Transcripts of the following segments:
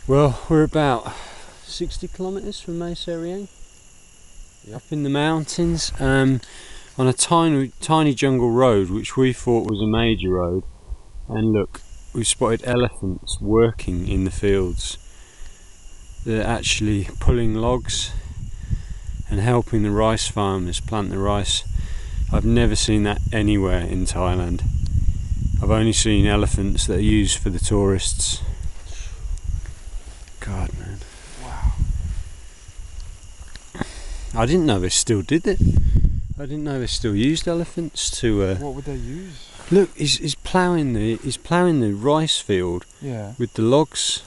Well, we're about 60 kilometres from Mae Sariang, up in the mountains, on a tiny jungle road which we thought was a major road. And look, we've spotted elephants working in the fields. They're actually pulling logs and helping the rice farmers plant the rice. I've never seen that anywhere in Thailand. I've only seen elephants that are used for the tourists. God, man. Wow. I didn't know they still did it. I didn't know they still used elephants to. What would they use? Look, he's ploughing the rice field. Yeah. With the logs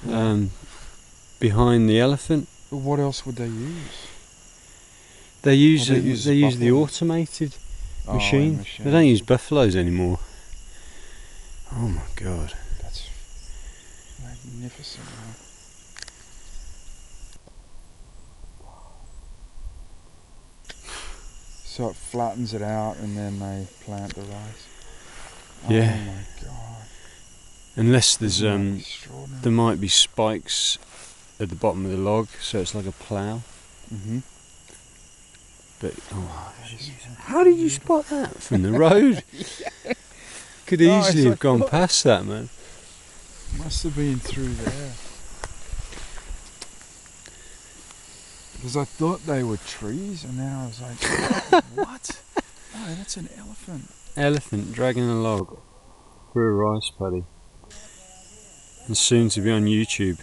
behind the elephant. But what else would they use? They use the buffalo automated machine. They don't use buffaloes anymore. Oh my God. That's magnificent, man. So it flattens it out and then they plant the rice. Yeah. Oh my God. Unless there's there might be spikes at the bottom of the log, so it's like a plough. Mhm. But how did you spot that from the road? Could easily have gone past that, man. Must have been through there. Because I thought they were trees, and then I was like, what? No, that's an elephant. Elephant dragging a log through a rice paddy. And soon to be on YouTube.